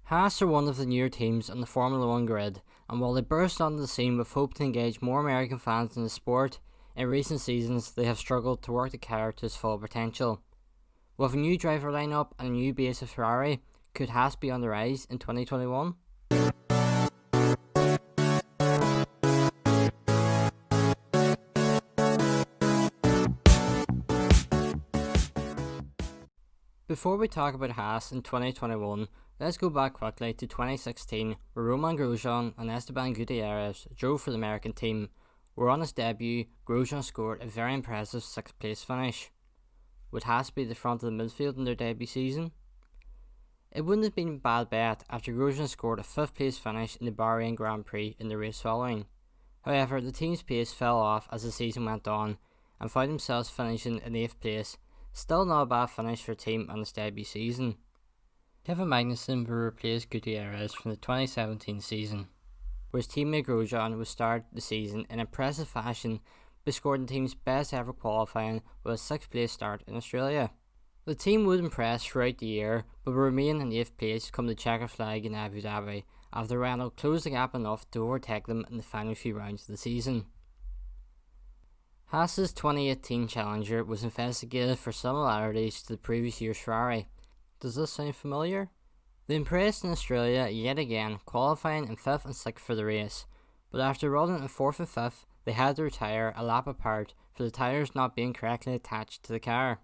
Haas are one of the newer teams on the Formula 1 grid, and while they burst onto the scene with hope to engage more American fans in the sport, in recent seasons they have struggled to work the car to its full potential. With a new driver lineup and a new base of Ferrari, could Haas be on the rise in 2021? Before we talk about Haas in 2021, let's go back quickly to 2016, where Romain Grosjean and Esteban Gutierrez drove for the American team, where on his debut, Grosjean scored a very impressive 6th place finish. Would Haas be at the front of the midfield in their debut season? It wouldn't have been a bad bet after Grosjean scored a 5th place finish in the Bahrain Grand Prix in the race following. However, the team's pace fell off as the season went on, and found themselves finishing in 8th place. Still not a bad finish for a team on its debut season. Kevin Magnussen will replace Gutierrez from the 2017 season, where his teammate Grosjean would start the season in impressive fashion by scoring the team's best ever qualifying with a 6th place start in Australia. The team would impress throughout the year, but would remain in 8th place come the checker flag in Abu Dhabi, after Renault closed the gap enough to overtake them in the final few rounds of the season. Haas's 2018 Challenger was investigated for similarities to the previous year's Ferrari. Does this sound familiar? They impressed in Australia yet again, qualifying in 5th and 6th for the race, but after running in 4th and 5th, they had to retire a lap apart for the tyres not being correctly attached to the car.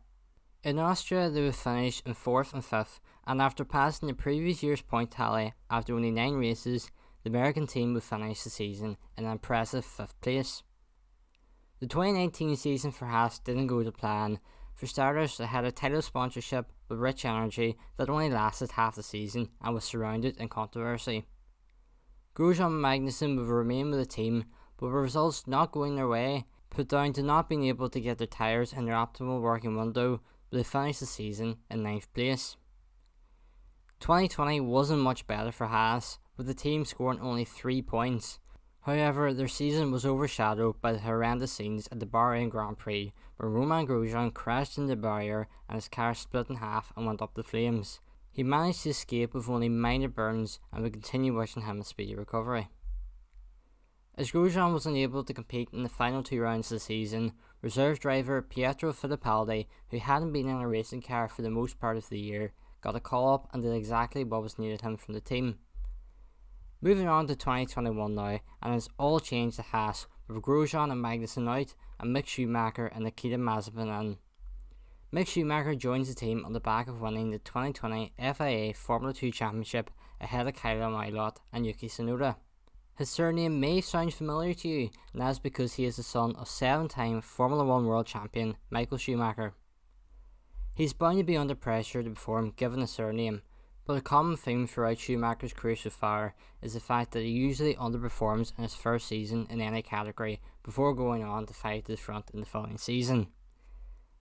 In Austria, they would finish in 4th and 5th, and after passing the previous year's point tally after only 9 races, the American team would finish the season in an impressive 5th place. The 2019 season for Haas didn't go to plan. For starters, they had a title sponsorship with Rich Energy that only lasted half the season and was surrounded in controversy. Grosjean and Magnussen would remain with the team, but with results not going their way, put down to not being able to get their tyres in their optimal working window, but they finished the season in 9th place. 2020 wasn't much better for Haas, with the team scoring only 3 points. However, their season was overshadowed by the horrendous scenes at the Bahrain Grand Prix, where Romain Grosjean crashed into the barrier and his car split in half and went up the flames. He managed to escape with only minor burns, and we continue wishing him a speedy recovery. As Grosjean was unable to compete in the final 2 rounds of the season, reserve driver Pietro Fittipaldi, who hadn't been in a racing car for the most part of the year, got a call up and did exactly what was needed him from the team. Moving on to 2021 now, and it's all changed at Haas, with Grosjean and Magnussen out, and Mick Schumacher and Nikita Mazepin in. Mick Schumacher joins the team on the back of winning the 2020 FIA Formula 2 Championship ahead of Kyler Mailot and Yuki Tsunoda. His surname may sound familiar to you, and that's because he is the son of 7-time Formula 1 World Champion Michael Schumacher. He's bound to be under pressure to perform given the surname, but a common theme throughout Schumacher's career so far is the fact that he usually underperforms in his first season in any category before going on to fight to the front in the following season.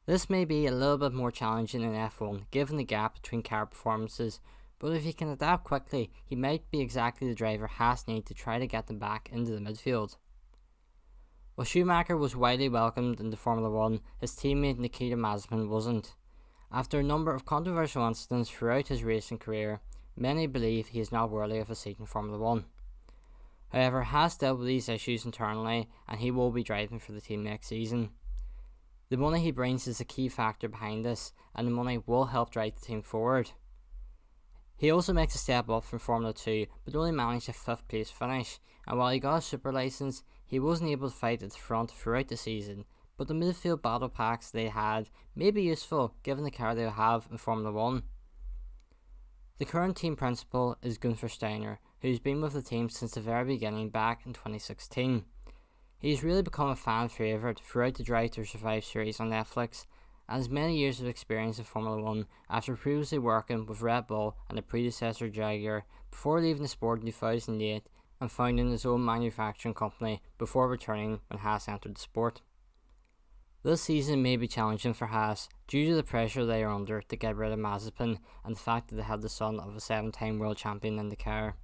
This may be a little bit more challenging in F1 given the gap between car performances, but if he can adapt quickly, he might be exactly the driver Haas need to try to get them back into the midfield. While Schumacher was widely welcomed into Formula 1, his teammate Nikita Mazepin wasn't. After a number of controversial incidents throughout his racing career, many believe he is not worthy of a seat in Formula 1. However, Haas dealt with these issues internally, and he will be driving for the team next season. The money he brings is a key factor behind this, and the money will help drive the team forward. He also makes a step up from Formula 2, but only managed a 5th place finish, and while he got a super licence, he wasn't able to fight at the front throughout the season. But the midfield battle packs they had may be useful given the car they have in Formula 1. The current team principal is Gunther Steiner, who's been with the team since the very beginning back in 2016. He's really become a fan favourite throughout the Drive to Survive series on Netflix, and has many years of experience in Formula 1 after previously working with Red Bull and the predecessor Jaguar before leaving the sport in 2008 and founding his own manufacturing company before returning when Haas entered the sport. This season may be challenging for Haas due to the pressure they are under to get rid of Mazepin and the fact that they have the son of a 7-time world champion in the car.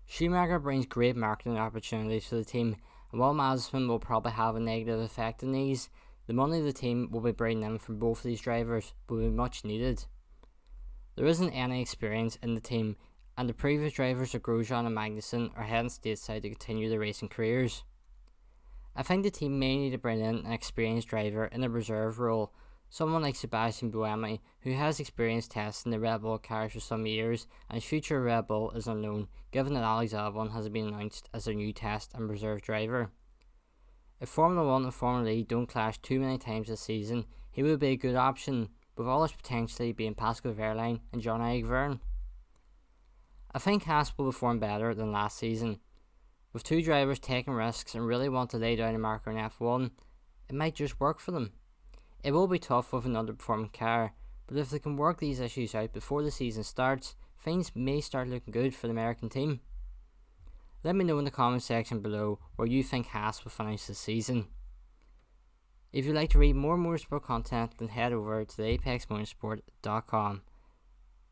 Schumacher brings great marketing opportunities for the team, and while Mazepin will probably have a negative effect on these, the money the team will be bringing in from both of these drivers will be much needed. There isn't any experience in the team, and the previous drivers of Grosjean and Magnussen are heading stateside to continue their racing careers. I think the team may need to bring in an experienced driver in a reserve role, someone like Sebastian Buemi, who has experience testing the Red Bull cars for some years, and his future at Red Bull is unknown, given that Alex Albon has been announced as their new test and reserve driver. If Formula 1 and Formula E don't clash too many times this season, he would be a good option, with others potentially being Pascal Wehrlein and Jean-Eric Vergne. I think Haas will perform better than last season. With two drivers taking risks and really want to lay down a marker in F1, it might just work for them. It will be tough with an underperforming car, but if they can work these issues out before the season starts, things may start looking good for the American team. Let me know in the comment section below where you think Haas will finish this season. If you'd like to read more motorsport content, then head over to theapexmotorsport.com.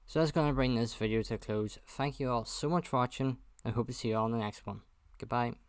So that's going to bring this video to a close. Thank you all so much for watching, and hope to see you all in the next one. Goodbye.